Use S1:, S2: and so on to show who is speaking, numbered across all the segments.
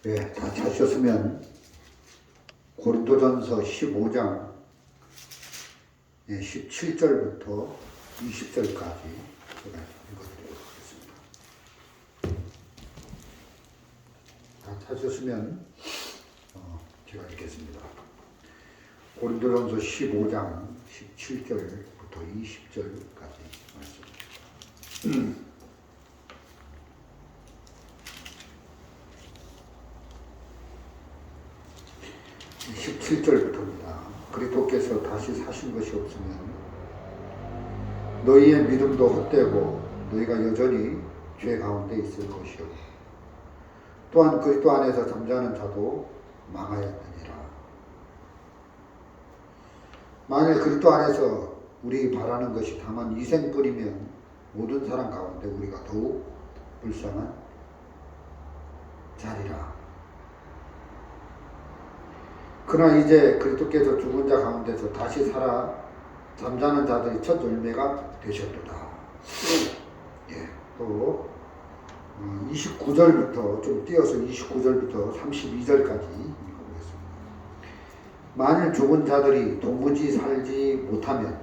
S1: 네, 다 찾으셨으면 고린도전서 15장 17절부터 20절까지 제가 읽어드리도록 하겠습니다. 다 찾으셨으면 제가 읽겠습니다. 고린도전서 15장 17절부터 20절까지 말씀. 17절부터입니다. 그리스도께서 다시 사신 것이 없으면 너희의 믿음도 헛되고 너희가 여전히 죄 가운데 있을 것이요 또한 그리스도 안에서 잠자는 자도 망하였느니라. 만일 그리스도 안에서 우리 바라는 것이 다만 이생뿐이면 모든 사람 가운데 우리가 더욱 불쌍한 자리라. 그러나 이제 그리스도께서 죽은 자 가운데서 다시 살아 잠자는 자들이 첫 열매가 되셨도다. 또 29절부터 좀 띄어서 29절부터 32절까지 읽어보겠습니다. 만일 죽은 자들이 도무지 살지 못하면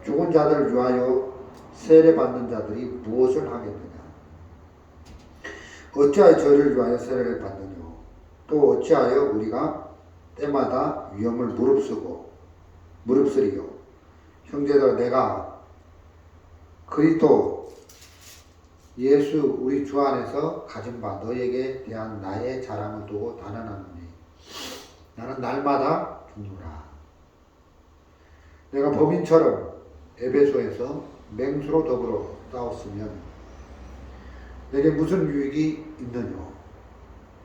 S1: 죽은 자들을 위하여 세례받는 자들이 무엇을 하겠느냐? 어찌하여 저희를 위하여 세례를 받느냐? 또 어찌하여 우리가 때마다 위험을 무릅쓰리요. 형제들아, 내가 그리스도 예수 우리 주 안에서 가진 바 너에게 대한 나의 자랑을 두고 단언하노니 나는 날마다 죽노라. 내가 범인처럼 에베소에서 맹수로 더불어 싸웠으면 내게 무슨 유익이 있느냐?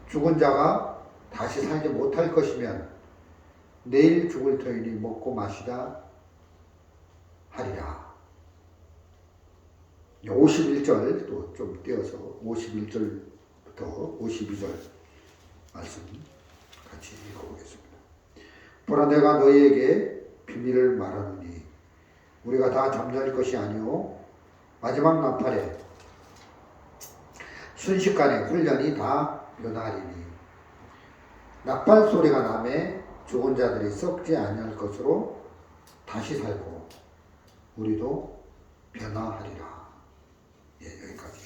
S1: 죽은 자가 다시 살지 못할 것이면 내일 죽을 터이니 먹고 마시다 하리라. 51절 또 좀 띄어서 51절부터 52절 말씀 같이 읽어보겠습니다. 보라, 내가 너희에게 비밀을 말하노니 우리가 다 잠잘 것이 아니오 마지막 나팔에 순식간에 훈련이 다 변하리니 나팔 소리가 나매 죽은 자들이 썩지 아니할 것으로 다시 살고 우리도 변화하리라. 여기까지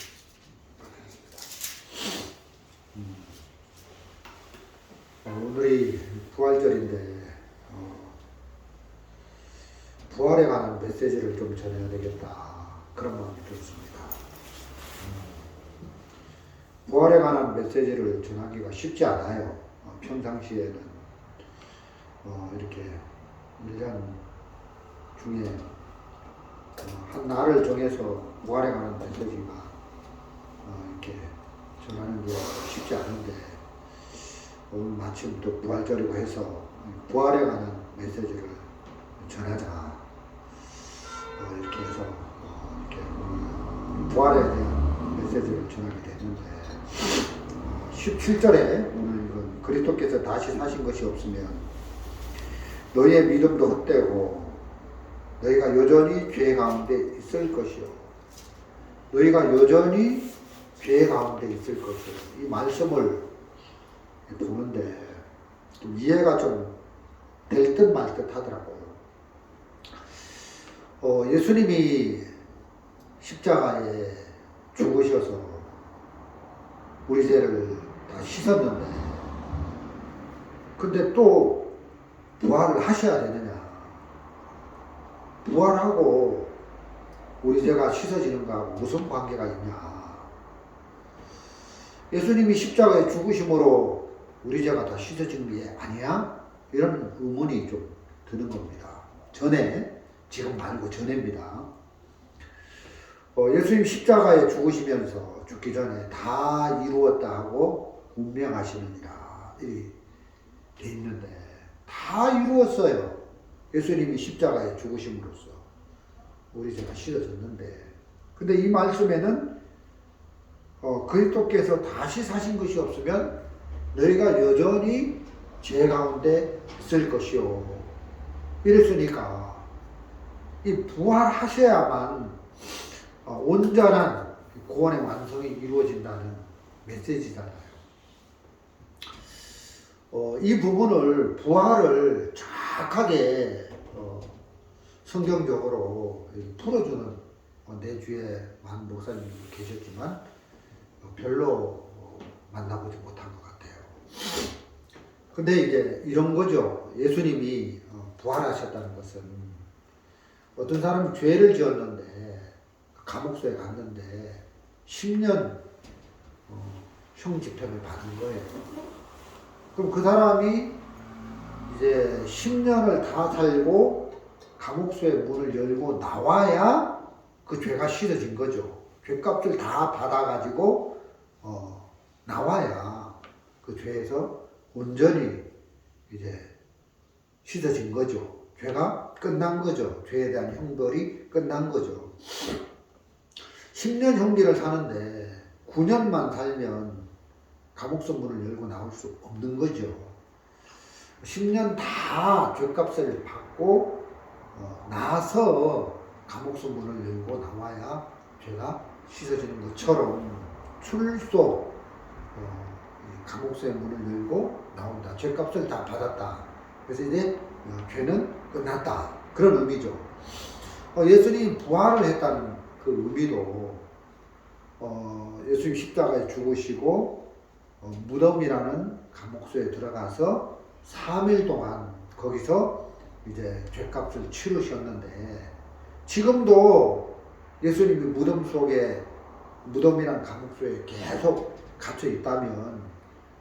S1: 오늘이 부활절인데 부활에 관한 메시지를 좀 전해야 되겠다 그런 마음이 들었습니다. 부활에 관한 메시지를 전하기가 쉽지 않아요. 평상시에는 이렇게 1년 중에 한 날을 정해서 부활에 관한 메시지가 이렇게 전하는 게 쉽지 않은데 오늘 마침 또 부활절이고 해서 부활에 관한 메시지를 전하자 이렇게 해서 이렇게 부활에 대한 메시지를 전하게 됐는데 17절에 오늘 이건 그리스도께서 다시 사신 것이 없으면 너희의 믿음도 헛되고 너희가 여전히 죄 가운데 있을 것이요 너희가 여전히 죄 가운데 있을 것이요 이 말씀을 보는데 좀 이해가 좀 될 듯 말 듯 하더라고요. 예수님이 십자가에 죽으셔서 우리 죄를 다 씻었는데 근데 또 부활을 하셔야 되느냐? 부활하고 우리 죄가 씻어지는 거하고 무슨 관계가 있냐? 예수님이 십자가에 죽으심으로 우리 죄가 다 씻어진 게 아니야? 이런 의문이 좀 드는 겁니다. 전에, 지금 말고 전에입니다. 예수님 십자가에 죽으시면서 죽기 전에 다 이루었다 하고 운명하시느니라 이렇게 돼 있는데 다 이루었어요. 예수님이 십자가에 죽으심으로써 우리 죄가 씻어졌는데 근데 이 말씀에는 그리스도께서 다시 사신 것이 없으면 너희가 여전히 죄 가운데 있을 것이요 이랬으니까 이 부활하셔야만 온전한 구원의 완성이 이루어진다는 메시지잖아요. 이 부분을 부활을 정확하게 성경적으로 풀어주는 내 주위에 많은 목사님이 계셨지만 별로 만나보지 못한 것 같아요. 근데 이제 이런 거죠. 예수님이 부활하셨다는 것은 어떤 사람이 죄를 지었는데 감옥소에 갔는데 10년 형 집행을 받은 거예요. 그럼 그 사람이 이제 10년을 다 살고 감옥소의 문을 열고 나와야 그 죄가 씻어진 거죠. 죄값을 다 받아가지고 나와야 그 죄에서 온전히 이제 씻어진 거죠. 죄가 끝난 거죠. 죄에 대한 형벌이 끝난 거죠. 10년 형기를 사는데 9년만 살면 감옥소 문을 열고 나올 수 없는 거죠. 10년 다 죄값을 받고 나서 감옥소 문을 열고 나와야 죄가 씻어지는 것처럼 출소 감옥소의 문을 열고 나온다. 죄값을 다 받았다. 그래서 이제 죄는 끝났다. 그런 의미죠. 예수님이 부활을 했다는 그 의미도 예수님 십자가에 죽으시고 무덤이라는 감옥소에 들어가서 3일 동안 거기서 이제 죄값을 치르셨는데 지금도 예수님이 무덤이란 감옥소에 계속 갇혀 있다면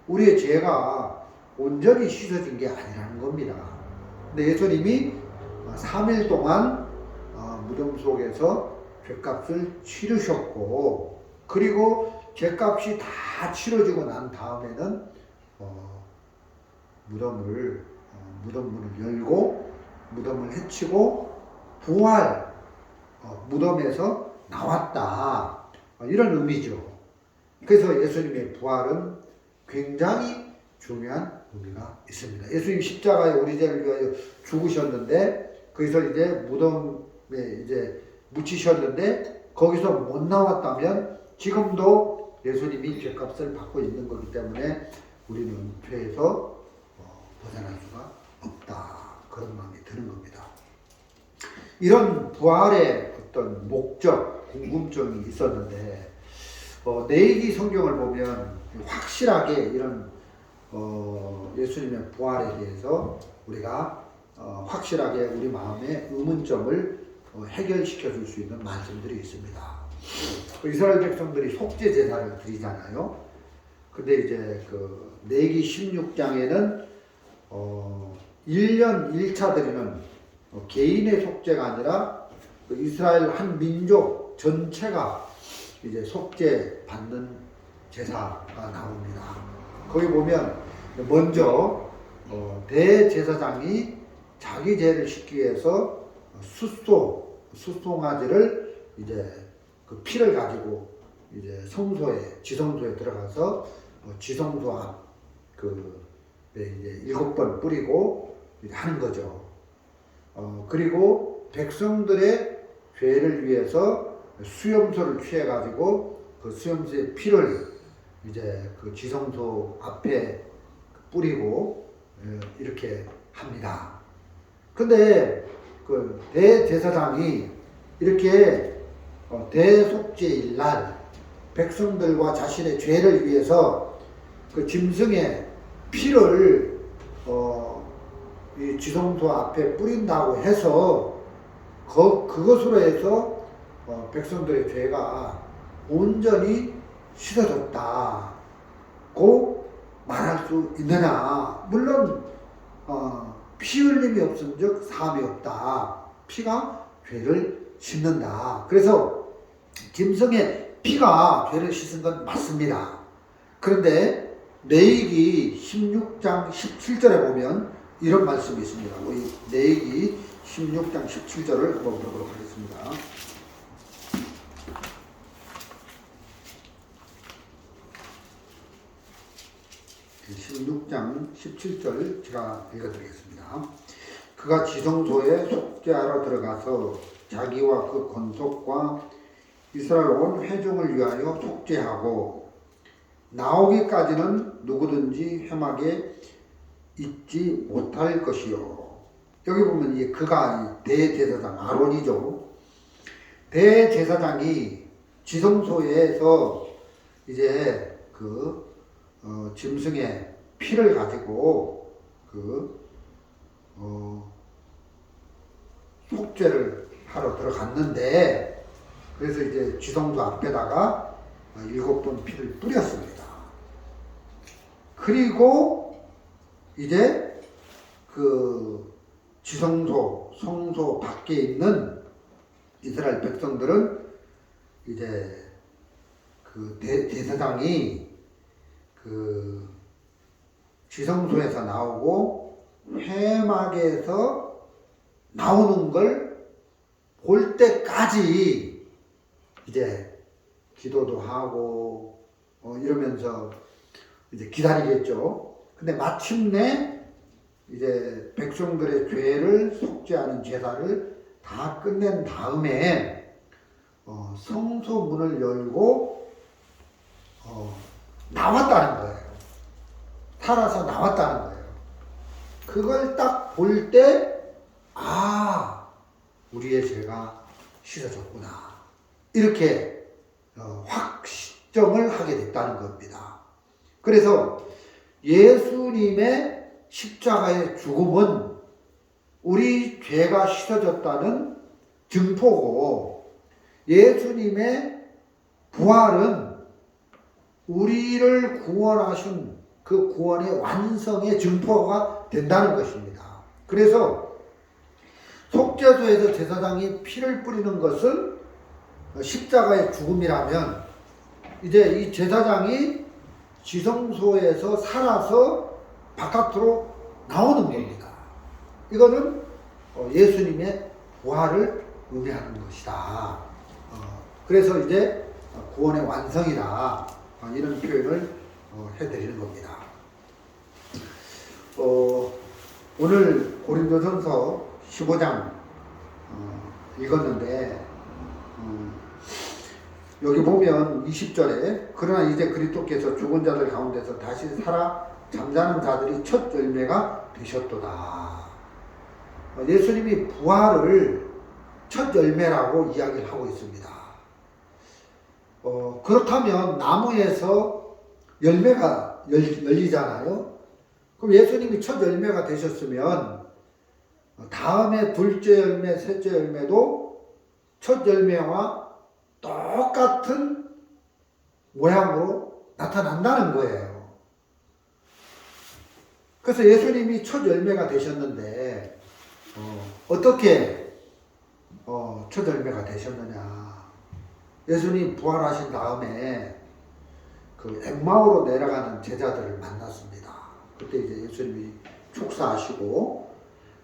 S1: 우리의 죄가 온전히 씻어진 게 아니라는 겁니다. 근데 예수님이 3일 동안 무덤 속에서 죄값을 치르셨고 그리고 죄값이 다 치러지고 난 다음에는 무덤문을 열고 무덤을 헤치고 부활 무덤에서 나왔다. 이런 의미죠. 그래서 예수님의 부활은 굉장히 중요한 의미가 있습니다. 예수님 십자가에 우리 죄를 위하여 죽으셨는데 거기서 이제 무덤에 이제 묻히셨는데 거기서 못 나왔다면 지금도 예수님이 죄값을 받고 있는 거기 때문에 우리는 죄에서 벗어날 수가 없다. 그런 마음이 드는 겁니다. 이런 부활의 어떤 목적, 궁금증이 있었는데 내기 성경을 보면 확실하게 이런 예수님의 부활에 대해서 우리가 확실하게 우리 마음의 의문점을 해결시켜 줄 수 있는 말씀들이 있습니다. 이스라엘 백성들이 속죄 제사를 드리잖아요. 근데 이제 그 내기 16장에는 1년 1차 드리는 개인의 속죄가 아니라 그 이스라엘 한 민족 전체가 이제 속죄 받는 제사가 나옵니다. 거기 보면 먼저 대제사장이 자기 죄를 씻기 위해서 수송아지를 이제 그 피를 가지고 이제 지성소에 들어가서 지성소 앞 이제 7번 뿌리고 이제 하는 거죠. 그리고 백성들의 죄를 위해서 수염소를 취해 가지고 그 수염소의 피를 이제 그 지성소 앞에 뿌리고 이렇게 합니다. 근데 그 대제사장이 이렇게 대속죄일 날 백성들과 자신의 죄를 위해서 그 짐승의 피를 이 지성소 앞에 뿌린다고 해서 그것으로 해서 백성들의 죄가 온전히 씻어졌다고 말할 수 있느냐? 물론 피 흘림이 없은즉 사함이 없다. 피가 죄를 씻는다. 그래서 짐승의 피가 죄를 씻은 건 맞습니다. 그런데 레위기 16장 17절에 보면 이런 말씀이 있습니다. 우리 레위기 16장 17절을 한번 보도록 하겠습니다. 16장 17절 제가 읽어드리겠습니다. 그가 지성소에 속죄하러 들어가서 자기와 그 권속과 이스라엘 온 회중을 위하여 속죄하고 나오기까지는 누구든지 회막에 잊지 못할 것이요. 여기 보면 이 그가 대제사장 아론이죠. 대제사장이 지성소에서 이제 짐승의 피를 가지고 속죄를 하러 들어갔는데, 그래서 이제 지성소 앞에다가 7번 피를 뿌렸습니다. 그리고 이제 지성소, 성소 밖에 있는 이스라엘 백성들은 이제 대제사장이 지성소에서 나오고 회막에서 나오는 걸 볼 때까지 이제 기도도 하고 이러면서 이제 기다리겠죠. 근데 마침내 이제 백성들의 죄를 속죄하는 제사를 다 끝낸 다음에 성소 문을 열고 나왔다는 거예요. 살아서 나왔다는 거예요. 그걸 딱 볼 때, 우리의 죄가 씻어졌구나, 이렇게 확정을 하게 됐다는 겁니다. 그래서 예수님의 십자가의 죽음은 우리 죄가 씻어졌다는 증포고, 예수님의 부활은 우리를 구원하신 그 구원의 완성의 증포가 된다는 것입니다. 그래서 속죄소에서 제사장이 피를 뿌리는 것은 십자가의 죽음이라면, 이제 이 제사장이 지성소에서 살아서 바깥으로 나오는 겁니다. 이거는 예수님의 부활을 의미하는 것이다. 그래서 이제 구원의 완성이다, 이런 표현을 해드리는 겁니다. 오늘 고린도전서 15장 읽었는데, 여기 보면 20절에 그러나 이제 그리스도께서 죽은 자들 가운데서 다시 살아 잠자는 자들이 첫 열매가 되셨도다. 예수님이 부활을 첫 열매라고 이야기를 하고 있습니다. 그렇다면 나무에서 열매가 열리잖아요. 그럼 예수님이 첫 열매가 되셨으면 다음에 둘째 열매, 셋째 열매도 첫 열매와 똑같은 모양으로 나타난다는 거예요. 그래서 예수님이 첫 열매가 되셨는데 어떻게 첫 열매가 되셨느냐. 예수님 부활하신 다음에 엠마오로 내려가는 제자들을 만났습니다. 그때 이제 예수님이 축사하시고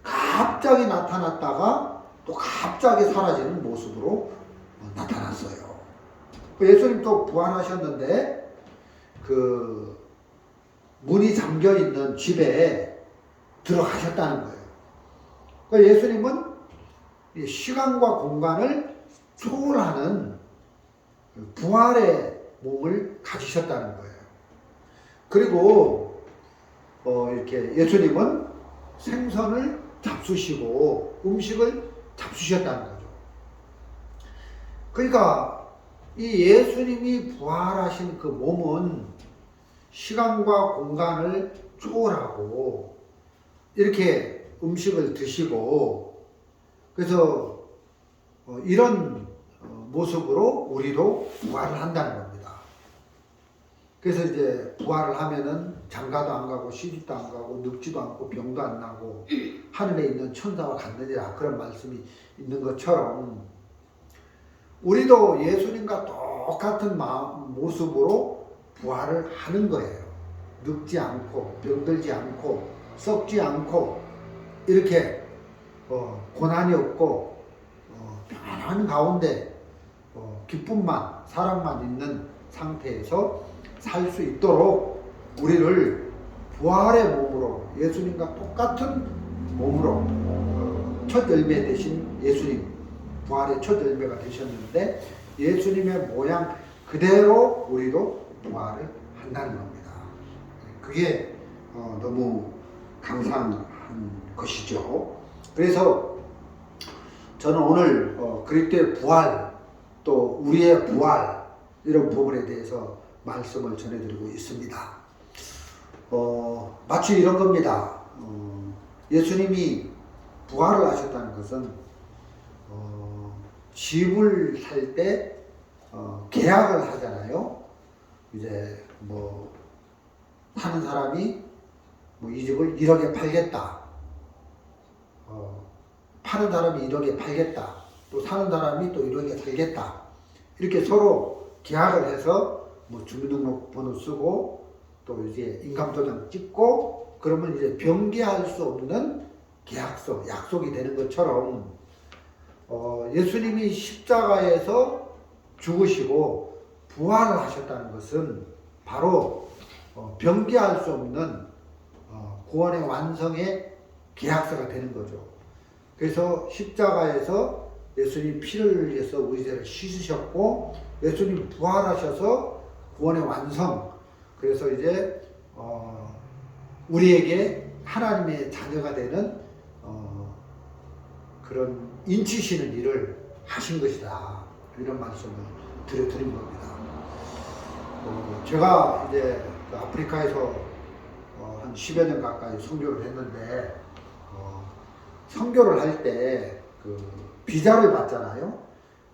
S1: 갑자기 나타났다가 또 갑자기 사라지는 모습으로 나타났어요. 예수님 또 부활하셨는데 문이 잠겨 있는 집에 들어가셨다는 거예요. 예수님은 시간과 공간을 초월하는 부활의 몸을 가지셨다는 거예요. 그리고 이렇게 예수님은 생선을 잡수시고 음식을 잡수셨다는 거죠. 그러니까 이 예수님이 부활하신 그 몸은 시간과 공간을 초월하고 이렇게 음식을 드시고, 그래서 이런 모습으로 우리도 부활을 한다는 겁니다. 그래서 이제 부활을 하면은 장가도 안 가고 시집도 안 가고 늙지도 않고 병도 안 나고 하늘에 있는 천사와 같느니라, 그런 말씀이 있는 것처럼 우리도 예수님과 똑같은 모습으로 부활을 하는 거예요. 늙지 않고 병들지 않고 썩지 않고 이렇게 고난이 없고 평안한 가운데 기쁨만 사랑만 있는 상태에서 살 수 있도록 우리를 부활의 몸으로, 예수님과 똑같은 몸으로, 첫 열매 되신 예수님, 부활의 첫 열매가 되셨는데 예수님의 모양 그대로 우리도 부활을 한다는 겁니다. 그게 너무 감사한 것이죠. 그래서 저는 오늘 그리스도의 부활 또 우리의 부활 이런 부분에 대해서 말씀을 전해드리고 있습니다. 마치 이런 겁니다. 예수님이 부활을 하셨다는 것은 집을 살 때 계약을 하잖아요. 이제 뭐 사는 사람이 뭐 이 집을 1억에 팔겠다. 파는 사람이 1억에 팔겠다. 또 사는 사람이 또 1억에 살겠다. 이렇게 서로 계약을 해서 뭐 주민등록번호 쓰고 또 이제 인감도장 찍고 그러면 이제 변개할 수 없는 계약서, 약속이 되는 것처럼 예수님이 십자가에서 죽으시고 부활을 하셨다는 것은 바로 변개할 수 없는 구원의 완성의 계약서가 되는 거죠. 그래서 십자가에서 예수님 피를 흘려서 우리 죄를 씻으셨고 예수님 부활하셔서 구원의 완성. 그래서 이제 우리에게 하나님의 자녀가 되는 그런 인치시는 일을 하신 것이다. 이런 말씀을 드린 겁니다. 제가 이제 그 아프리카에서 한 10여 년 가까이 선교를 했는데 선교를 할 때 그 비자를 받잖아요.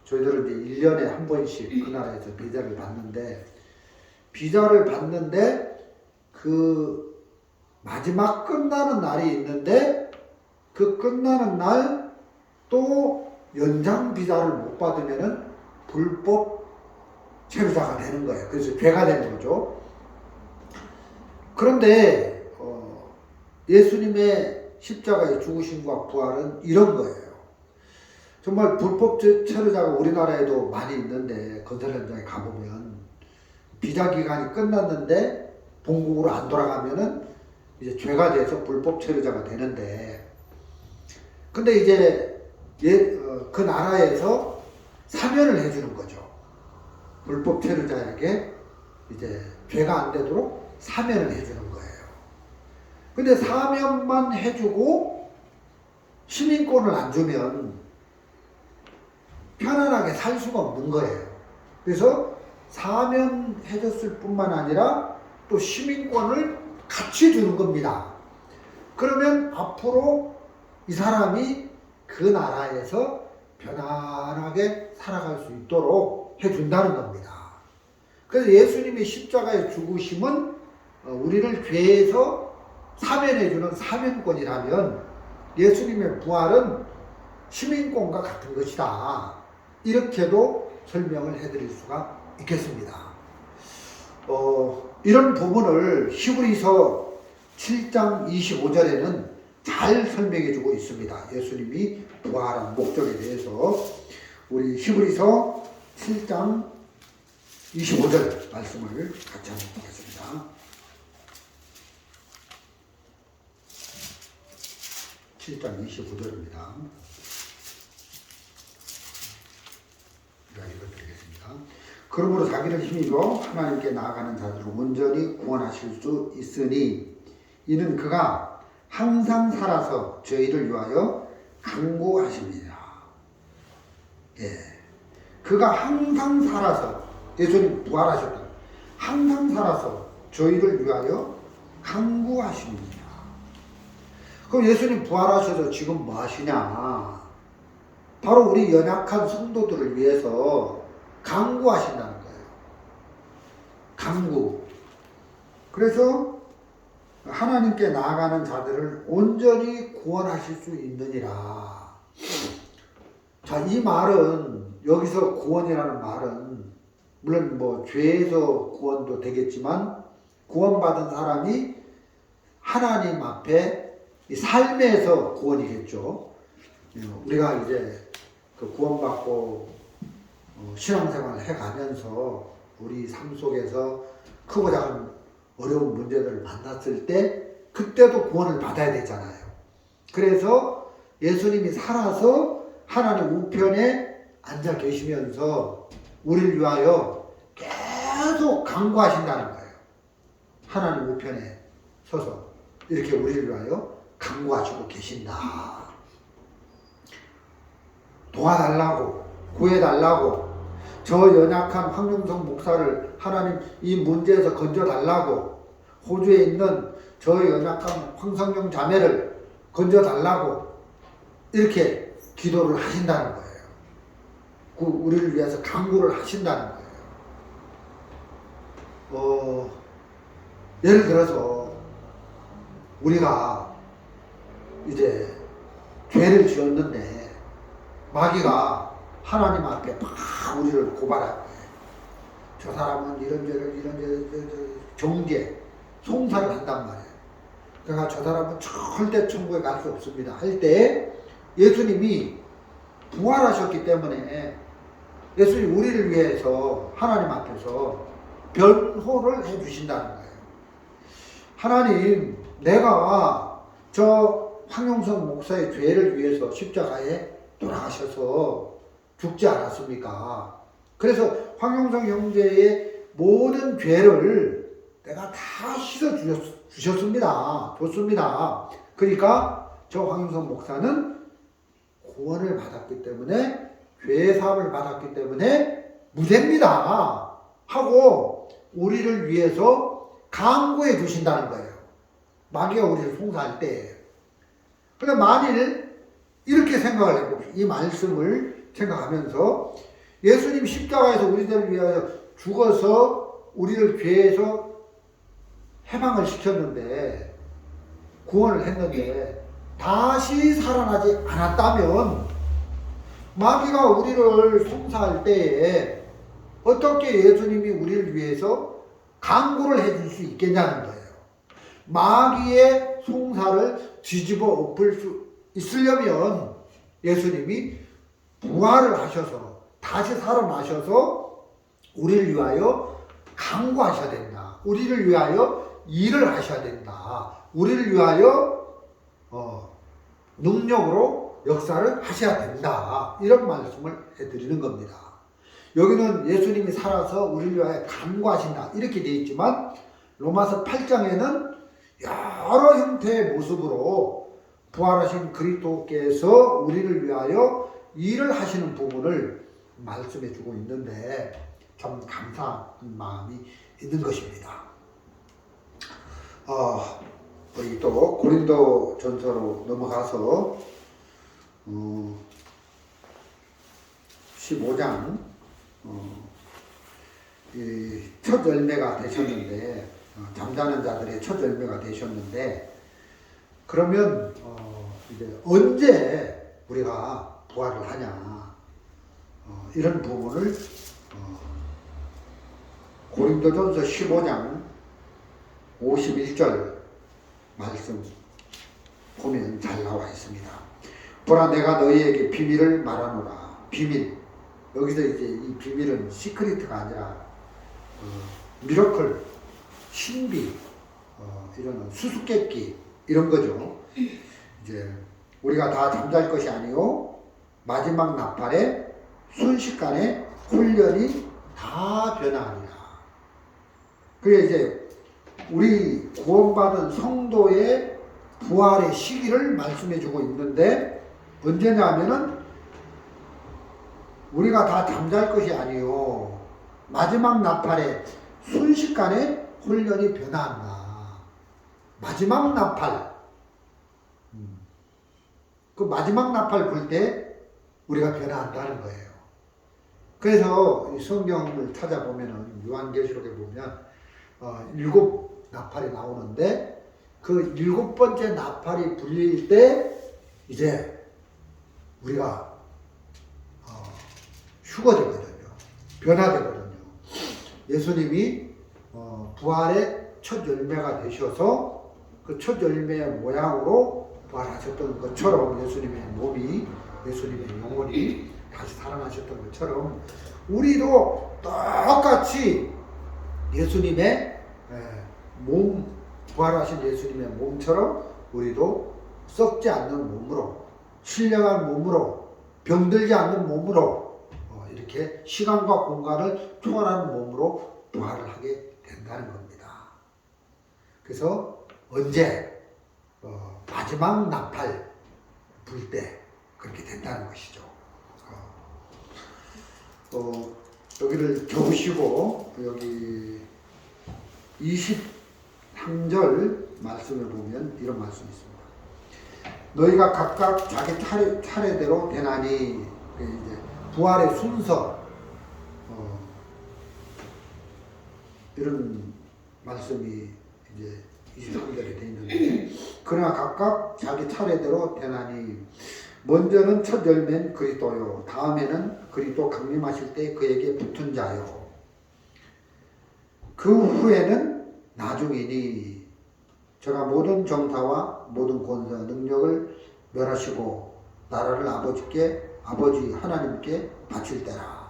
S1: 저희들은 이제 1년에 한 번씩 그 나라에서 비자를 받는데 그 마지막 끝나는 날이 있는데 그 끝나는 날 또 연장 비자를 못 받으면은 불법 체류자가 되는 거예요. 그래서 죄가 되는 거죠. 그런데 예수님의 십자가의 죽으심과 부활은 이런 거예요. 정말 불법 체류자가 우리나라에도 많이 있는데 건설 현장에 가보면 비자 기간이 끝났는데 본국으로 안 돌아가면은 이제 죄가 돼서 불법 체류자가 되는데 근데 이제 그 나라에서 사면을 해주는 거죠. 불법 체류자에게 이제 죄가 안 되도록 사면을 해주는 거예요. 근데 사면만 해주고 시민권을 안 주면 편안하게 살 수가 없는 거예요. 그래서 사면해줬을 뿐만 아니라 또 시민권을 같이 주는 겁니다. 그러면 앞으로 이 사람이 그 나라에서 편안하게 살아갈 수 있도록 해준다는 겁니다. 그래서 예수님의 십자가의 죽으심은 우리를 죄에서 사면해주는 사면권이라면 예수님의 부활은 시민권과 같은 것이다. 이렇게도 설명을 해드릴 수가 있겠습니다. 이런 부분을 히브리서 7장 25절에는 잘 설명해주고 있습니다. 예수님이 부활한 목적에 대해서 우리 히브리서 7장 25절 말씀을 같이 한번 보겠습니다. 7장 25절입니다. 읽어드리겠습니다. 그러므로 자기를 힘입어 하나님께 나아가는 자들을 온전히 구원하실 수 있으니 이는 그가 항상 살아서 저희를 위하여 간구하십니다. 예, 그가 항상 살아서 예수님 부활하셨다. 항상 살아서 저희를 위하여 간구하십니다. 그럼 예수님 부활하셔서 지금 뭐 하시냐? 바로 우리 연약한 성도들을 위해서 간구하신다는 거예요. 간구. 그래서 하나님께 나아가는 자들을 온전히 구원하실 수 있느니라. 자, 이 말은 여기서 구원이라는 말은 물론 뭐 죄에서 구원도 되겠지만 구원받은 사람이 하나님 앞에 이 삶에서 구원이겠죠. 우리가 이제 그 구원받고 신앙생활을 해가면서 우리 삶 속에서 크고 작은 어려운 문제들을 만났을 때 그때도 구원을 받아야 되잖아요. 그래서 예수님이 살아서 하나님 우편에 앉아 계시면서 우리를 위하여 계속 간구하신다는 거예요. 하나님 우편에 서서. 이렇게 우리를 위하여 간구하시고 계신다. 도와달라고, 구해달라고, 저 연약한 황영성 목사를 하나님 이 문제에서 건져달라고, 호주에 있는 저 연약한 황성영 자매를 건져달라고 이렇게 기도를 하신다는 거예요. 우리를 위해서 간구를 하신다는 거예요. 예를 들어서 우리가 이제 죄를 지었는데 마귀가 하나님 앞에 막 우리를 고발할 거예요. 저 사람은 이런 죄를 정죄, 송사를 한단 말이에요. 그러니까 저 사람은 절대 천국에 갈 수 없습니다 할 때 예수님이 부활하셨기 때문에 예수님이 우리를 위해서 하나님 앞에서 변호를 해주신다는 거예요. 하나님, 내가 저 황영성 목사의 죄를 위해서 십자가에 돌아가셔서 죽지 않았습니까? 그래서 황영성 형제의 모든 죄를 내가 다 씻어 주셨습니다. 줬습니다. 그러니까 저 황영성 목사는 구원을 받았기 때문에, 죄 사함을 받았기 때문에 무죄입니다 하고 우리를 위해서 강구해 주신다는 거예요. 마귀가 우리를 송사할 때. 근데 만일 이렇게 생각을 해봅시다. 이 말씀을 생각하면서 예수님 십자가에서 우리들을 위하여 죽어서 우리를 죄에서 해방을 시켰는데, 구원을 했는데 다시 살아나지 않았다면 마귀가 우리를 송사할 때에 어떻게 예수님이 우리를 위해서 강구를 해줄 수 있겠냐는 거예요. 마귀의 송사를 뒤집어 엎을 수 있으려면 예수님이 부활을 하셔서 다시 살아나셔서 우리를 위하여 강구하셔야 된다. 우리를 위하여 일을 하셔야 된다. 우리를 위하여 능력으로 역사를 하셔야 된다. 이런 말씀을 해드리는 겁니다. 여기는 예수님이 살아서 우리를 위하여 간구하신다 이렇게 되어 있지만 로마서 8장에는 여러 형태의 모습으로 부활하신 그리스도께서 우리를 위하여 일을 하시는 부분을 말씀해 주고 있는데 참 감사한 마음이 있는 것입니다. 우리 또 고린도 전서로 넘어가서 15장 첫 열매가 되셨는데, 잠자는 자들의 첫 열매가 되셨는데, 그러면 이제 언제 우리가 부활을 하냐, 이런 부분을 고린도전서 15장 51절 말씀 보면 잘 나와 있습니다. 보라, 내가 너희에게 비밀을 말하노라. 비밀. 여기서 이제 이 비밀은 시크릿가 아니라 미러클, 신비, 이런 수수께끼 이런 거죠. 이제 우리가 다 잠잘 것이 아니요 마지막 나팔에 순식간에 훈련이 다 변화하리라. 그게 이제 우리 구원받은 성도의 부활의 시기를 말씀해 주고 있는데, 언제냐 하면은 우리가 다 잠잘 것이 아니요 마지막 나팔에 순식간에 훈련이 변화한다. 마지막 나팔, 그 마지막 나팔 불 때 우리가 변화한다는 거예요. 그래서 이 성경을 찾아보면은 요한계시록에 보면 7 나팔이 나오는데, 그 7번째 나팔이 불릴 때 이제 우리가 휴거되거든요. 변화되거든요. 예수님이 부활의 첫 열매가 되셔서 그 첫 열매의 모양으로 부활하셨던 것처럼, 예수님의 몸이, 예수님의 영혼이 다시 살아나셨던 것처럼 우리도 똑같이 예수님의 몸, 부활하신 예수님의 몸처럼 우리도 썩지 않는 몸으로, 신령한 몸으로, 병들지 않는 몸으로, 이렇게 시간과 공간을 초월하는 몸으로 부활을 하게 된다는 겁니다. 그래서 언제 마지막 나팔 불 때 그렇게 된다는 것이죠. 여기를 적으시고 여기 23절 말씀을 보면 이런 말씀이 있습니다. 너희가 각각 자기 차례대로 되나니, 이제 부활의 순서, 이런 말씀이 이제 23절에 되어 있는데, 그러나 각각 자기 차례대로 되나니 먼저는 첫 열매는 그리스도요, 다음에는 그리스도 강림하실 때 그에게 붙은 자요, 그 후에는 나중이니 저가 모든 정사와 모든 권세와 능력을 멸하시고 나라를 아버지 하나님께 바칠 때라.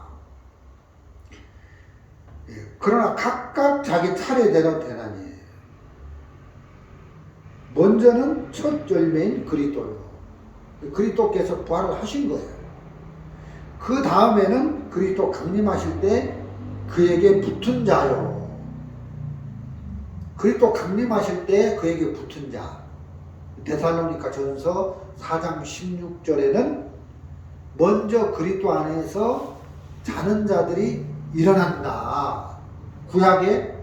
S1: 그러나 각각 자기 차례대로 되나니 먼저는 첫 열매인 그리스도요, 그리스도께서 부활을 하신 거예요. 그 다음에는 그리스도 강림하실 때 그에게 붙은 자요, 그리스도 강림하실 때 그에게 붙은 자. 데살로니가 전서 4장 16절에는 먼저 그리스도 안에서 자는 자들이 일어난다. 구약의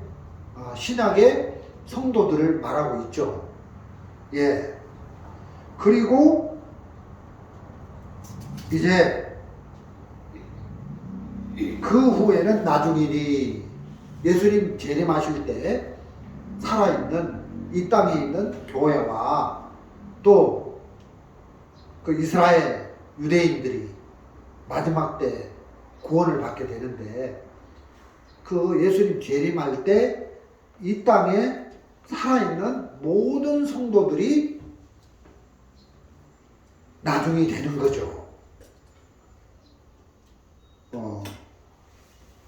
S1: 신약의 성도들을 말하고 있죠. 예. 그리고 이제 그 후에는 나중이니, 예수님 재림하실 때 살아있는 이 땅에 있는 교회와 또 그 이스라엘 유대인들이 마지막 때 구원을 받게 되는데, 그 예수님 재림할 때 이 땅에 살아있는 모든 성도들이 나중이 되는 거죠.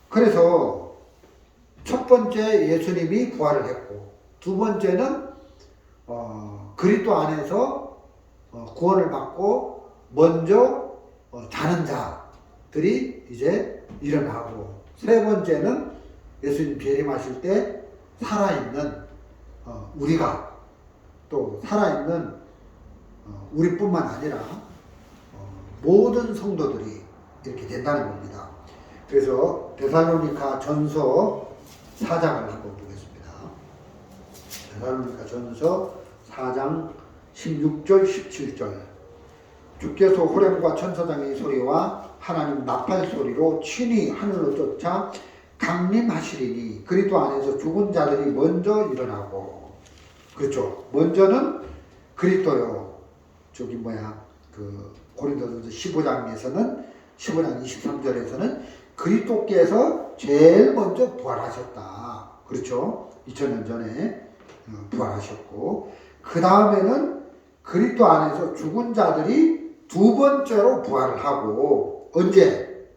S1: 그래서 첫 번째 예수님이 부활을 했고, 두 번째는 그리스도 안에서 구원을 받고 먼저 자는 자들이 이제 일어나고, 세 번째는 예수님 재림하실 때 살아있는 우리가, 또 살아있는 우리뿐만 아니라 모든 성도들이 이렇게 된다는 겁니다. 그래서 데살로니가 전서 4장을 한번 보겠습니다. 데살로니가 전서 4장 16절 17절. 주께서 호렘과 천사장의 소리와 하나님 나팔 소리로 친히 하늘로 쫓아 강림하시리니 그리스도 안에서 죽은 자들이 먼저 일어나고. 그렇죠. 먼저는 그리스도요. 그 고린도전서 15장에서는 15장 23절에서는 그리스도께서 제일 먼저 부활하셨다. 그렇죠. 2000년 전에 부활하셨고, 그 다음에는 그리스도 안에서 죽은 자들이 두 번째로 부활을 하고, 언제?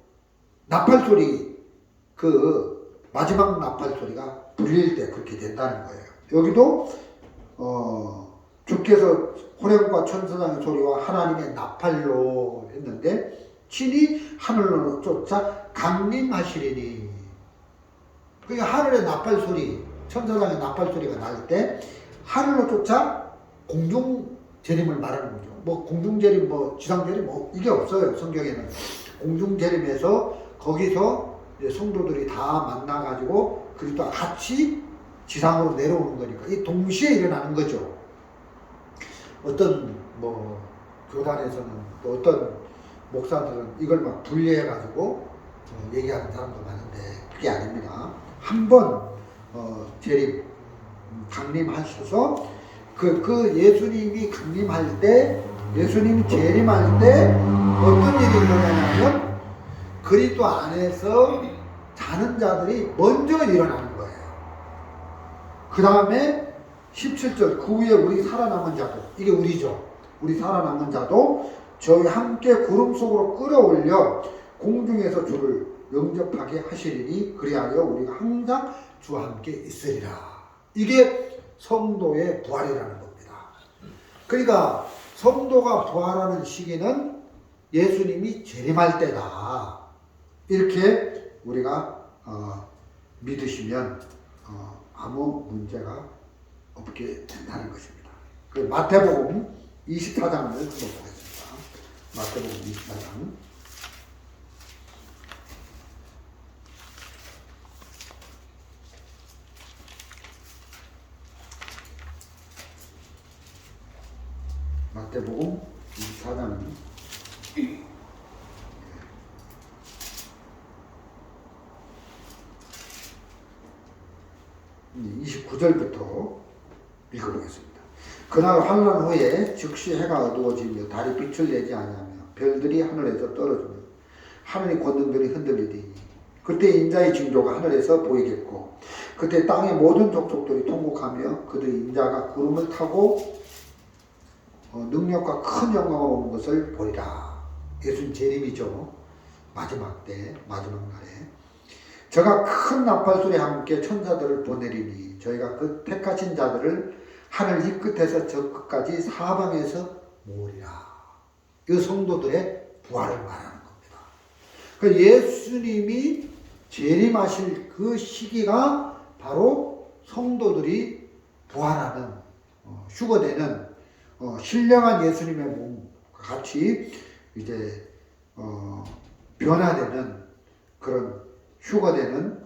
S1: 나팔소리, 그 마지막 나팔소리가 불릴 때 그렇게 된다는 거예요. 여기도 주께서 호렘과 천사장의 소리와 하나님의 나팔로 했는데, 친히 하늘로 쫓아 강림하시리니. 그러니까 하늘의 나팔 소리, 천사장의 나팔 소리가 날 때 하늘로 쫓아 공중 재림을 말하는 거죠. 뭐 공중 재림, 뭐 지상 재림, 뭐 이게 없어요. 성경에는 공중 재림에서 거기서 성도들이 다 만나가지고 그리스도와 같이 지상으로 내려오는 거니까 이 동시에 일어나는 거죠. 어떤 뭐 교단에서는, 또 어떤 목사들은 이걸 막 분리해가지고 얘기하는 사람도 많은데 그게 아닙니다. 한번 재림, 강림하셔서 그 예수님이 강림할 때, 예수님이 재림할 때 어떤 일이 일어나냐면 그리스도 안에서 자는 자들이 먼저 일어나는 거예요. 그 다음에 17절, 그 후에 우리 살아남은 자도, 이게 우리죠. 우리 살아남은 자도 저희 함께 구름 속으로 끌어올려 공중에서 주를 영접하게 하시리니 그리하여 우리가 항상 주와 함께 있으리라. 이게 성도의 부활이라는 겁니다. 그러니까 성도가 부활하는 시기는 예수님이 재림할 때다. 이렇게 우리가 믿으시면 아무 문제가 없게 된다는 것입니다. 마태복음 24장을 한번 보겠습니다. 마태복음 24장. 마태복음 24장은 29절부터 읽어보겠습니다. 그날 환란 후에 즉시 해가 어두워지며 달이 빛을 내지 아니하며 별들이 하늘에서 떨어지며 하늘의 권능들이 흔들리니 그때 인자의 징조가 하늘에서 보이겠고 그때 땅의 모든 족속들이 통곡하며 그들이 인자가 구름을 타고 능력과 큰 영광으로 오는 것을 보리라. 예수님 재림이죠. 마지막 때, 마지막 날에. 저가 큰 나팔소리와 함께 천사들을 보내리니 저희가 그 택하신 자들을 하늘 이 끝에서 저 끝까지 사방에서 모으리라. 이 성도들의 부활을 말하는 겁니다. 그 예수님이 재림하실 그 시기가 바로 성도들이 부활하는 휴거되는 신령한 예수님의 몸과 같이 이제 변화되는 그런 휴거되는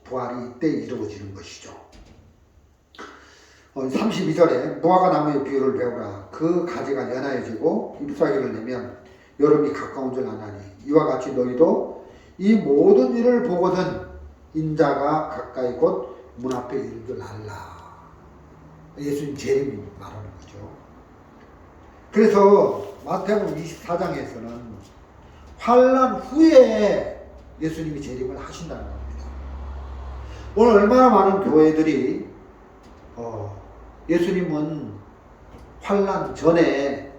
S1: 부활이 이때 이루어지는 것이죠. 32절에 무화과 나무의 비유를 배우라. 그 가지가 연하여지고 잎사귀를 내면 여름이 가까운 줄 아나니 이와 같이 너희도 이 모든 일을 보거든 인자가 가까이 곧 문 앞에 이른 줄 알라. 예수님 재림이 말하는 거죠. 그래서 마태복음 24장에서는 환란 후에 예수님이 재림을 하신다는 겁니다. 오늘 얼마나 많은 교회들이 예수님은 환란 전에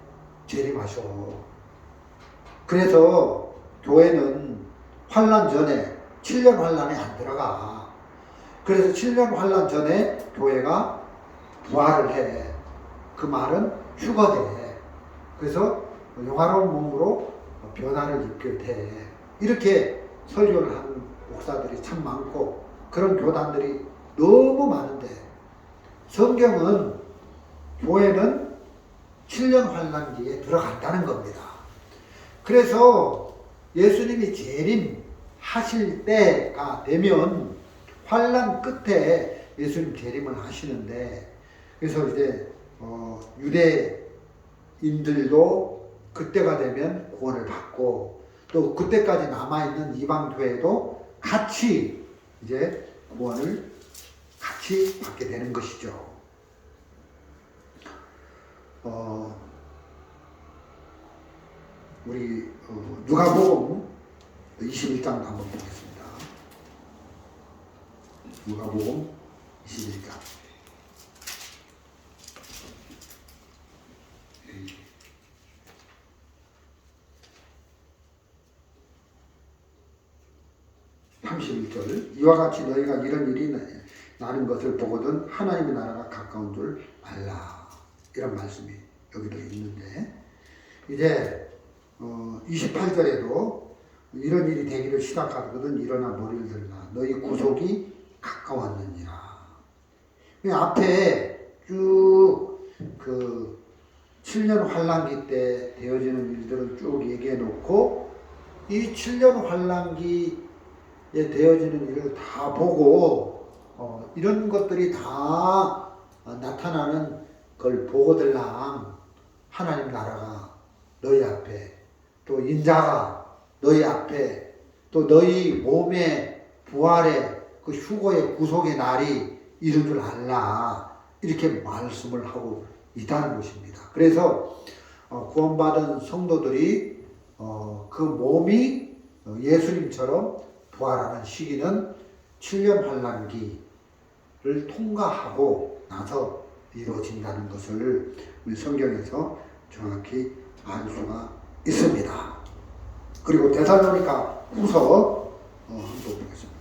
S1: 재림하셔. 그래서 교회는 환란 전에 7년 환란에 안 들어가. 그래서 7년 환란 전에 교회가 부활을 해. 그 말은 휴거돼. 그래서 영화로운 몸으로 변화를 입게 돼. 이렇게 설교를 하는 목사들이 참 많고 그런 교단들이 너무 많은데 성경은 교회는 7년 환란기에 들어간다는 겁니다. 그래서 예수님이 재림하실 때가 되면 환란 끝에 예수님 재림을 하시는데 그래서 이제 유대인들도 그때가 되면 구원을 받고 또 그때까지 남아있는 이방교회도 같이 이제 구원을 같이 받게 되는 것이죠. 우리 누가복음 21장도 한번 보겠습니다. 누가복음 21장. 이와 같이 너희가 이런 일이 나는 것을 보거든 하나님의 나라가 가까운 줄 알라. 이런 말씀이 여기도 있는데 이제 28절에도 이런 일이 되기를 시작하거든 일어나 머리를 들라 너희 구속이 가까웠느니라. 앞에 쭉 그 7년 환란기 때 되어지는 일들을 쭉 얘기해 놓고 이 7년 환란기에 되어지는 일을 다 보고 이런 것들이 다 나타나는 걸 보고들랑 하나님 나라가 너희 앞에 또 인자가 너희 앞에 또 너희 몸의 부활의 그 휴거의 구속의 날이 이른 줄 알라. 이렇게 말씀을 하고 있다는 것입니다. 그래서 구원받은 성도들이 그 몸이 예수님처럼 부활하는 시기는 7년 환란기를 통과하고 나서 이루어진다는 것을 우리 성경에서 정확히 알 수가 있습니다. 그리고 데살로니가 후서 한번 보겠습니다.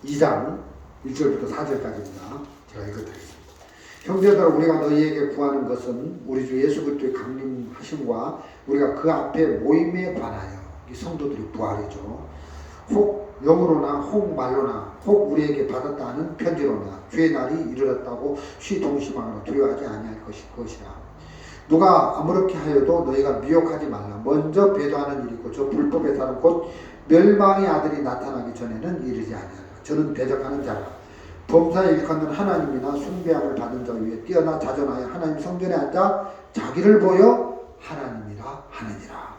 S1: 2장 1절부터 4절까지입니다. 제가 읽어드리겠습니다. 형제들아 우리가 너희에게 구하는 것은 우리 주 예수 그리스도의 강림하심과 우리가 그 앞에 모임에 관하여 이 성도들이 부활이죠. 혹 영으로나 혹 말로나 혹 우리에게 받았다 하는 편지로나 주의 날이 이르렀다고 시동심하거나 두려워하지 아니할 것이라. 누가 아무렇게 하여도 너희가 미혹하지 말라. 먼저 배도하는 일이고 저 불법의 사람 곧 멸망의 아들이 나타나기 전에는 이르지 아니하라. 저는 대적하는 자라. 범사에 일컫는 하나님이나 숭배함을 받은 자 위에 뛰어나 자전하여 하나님 성전에 앉아 자기를 보여 하나님이라 하느니라.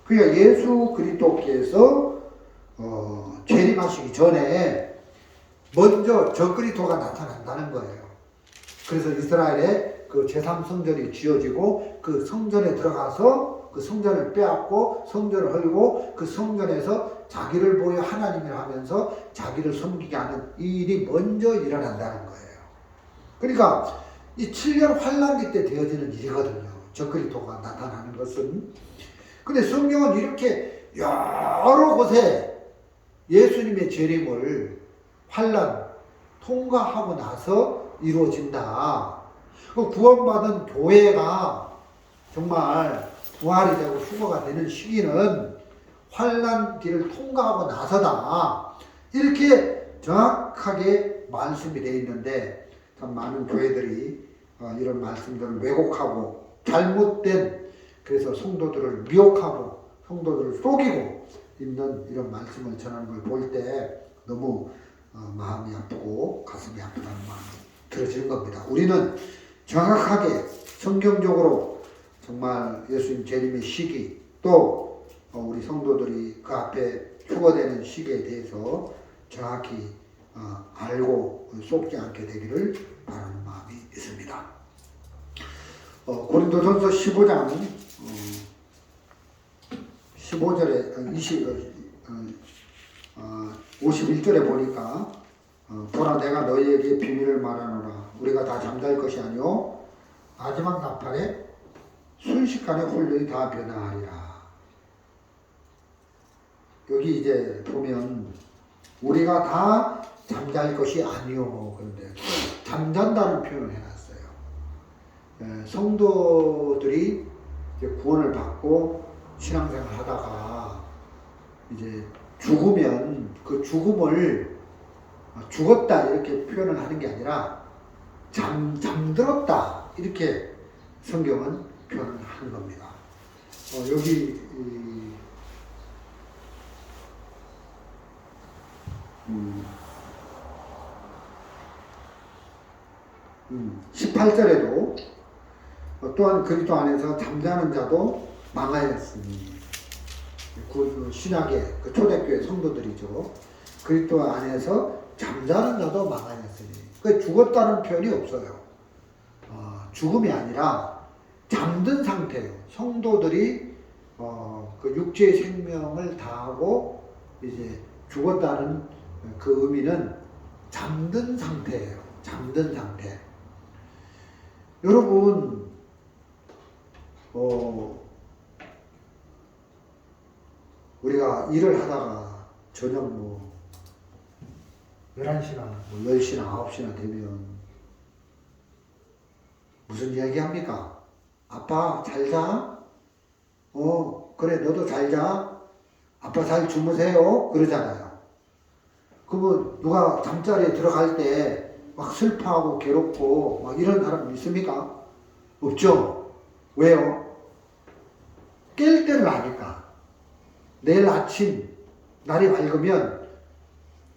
S1: 그러니까 예수 그리스도께서 재림하시기 전에 먼저 저 그리스도가 나타난다는 거예요. 그래서 이스라엘의 그 제3성전이 지어지고 그 성전에 들어가서 그 성전을 빼앗고 성전을 헐고 그 성전에서 자기를 보여 하나님이라 하면서 자기를 섬기게 하는 이 일이 먼저 일어난다는 거예요. 그러니까 이 7년 환란기 때 되어지는 일이거든요. 저 그리스도가 나타나는 것은. 근데 성경은 이렇게 여러 곳에 예수님의 재림을 환란 통과하고 나서 이루어진다. 그 구원받은 교회가 정말 부활이 되고 휴거가 되는 시기는 환란기를 통과하고 나서다. 이렇게 정확하게 말씀이 되어 있는데 참 많은 교회들이 이런 말씀들을 왜곡하고 잘못된 그래서 성도들을 미혹하고 성도들을 속이고 있는 이런 말씀을 전하는 걸 볼 때 너무 마음이 아프고 가슴이 아프다는 마음이 들어지는 겁니다. 우리는 정확하게 성경적으로 정말 예수님 재림의 시기 또 우리 성도들이 그 앞에 휴거되는 시기에 대해서 정확히 알고 속지 않게 되기를 바라는 마음이 있습니다. 고린도전서 15장 15절에 51절에 보니까 보라 내가 너희에게 비밀을 말하노라. 우리가 다 잠잘 것이 아니오 마지막 나팔에 순식간에 홀령이 다 변화하리라. 여기 이제 보면 우리가 다 잠잘 것이 아니오. 그런데 잠잔다는 표현을 해놨어요. 성도들이 이제 구원을 받고 신앙생활 하다가 이제 죽으면 그 죽음을 죽었다 이렇게 표현을 하는 게 아니라 잠들었다 이렇게 성경은 표현을 하는 겁니다. 여기 18절에도 또한 그리스도 안에서 잠자는 자도 망하였으니 그 신약의 그 초대교회 성도들이죠. 그리스도 안에서 잠자는 자도 망하였으니 그 죽었다는 표현이 없어요. 죽음이 아니라 잠든 상태예요. 성도들이 그 육체의 생명을 다하고 이제 죽었다는 그 의미는 잠든 상태예요. 잠든 상태. 여러분, 우리가 일을 하다가 저녁 11시나 10시나 9시나 되면 무슨 이야기 합니까? 아빠 잘 자? 그래 너도 잘 자? 아빠 잘 주무세요? 그러잖아요. 그러면 누가 잠자리에 들어갈 때 막 슬퍼하고 괴롭고 막 이런 사람 있습니까? 없죠? 왜요? 깰 때를 아니까. 내일 아침 날이 밝으면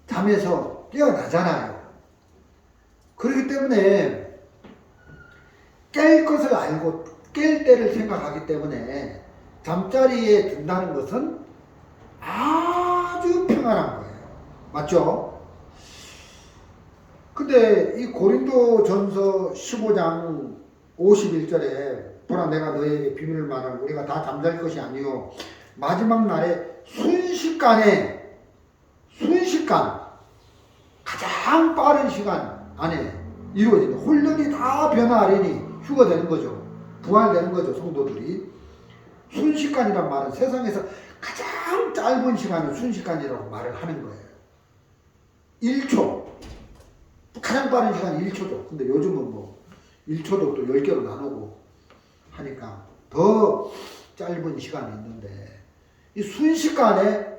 S1: 잠에서 깨어나잖아요. 그렇기 때문에 깰 것을 알고 깰 때를 생각하기 때문에 잠자리에 든다는 것은 아주 평안한 거예요. 맞죠? 근데 이 고린도전서 15장 51절에 보라 내가 너희에게 비밀을 말하고 우리가 다 잠잘 것이 아니요 마지막 날에 순식간 가장 빠른 시간 안에 이루어진다. 혼련이 다 변화하리니 휴거되는 거죠. 부활되는 거죠. 성도들이. 순식간이란 말은 세상에서 가장 짧은 시간을 순식간이라고 말을 하는 거예요. 1초. 가장 빠른 시간이 1초죠. 근데 요즘은 1초도 또 10개로 나누고 하니까 더 짧은 시간이 있는데 이 순식간에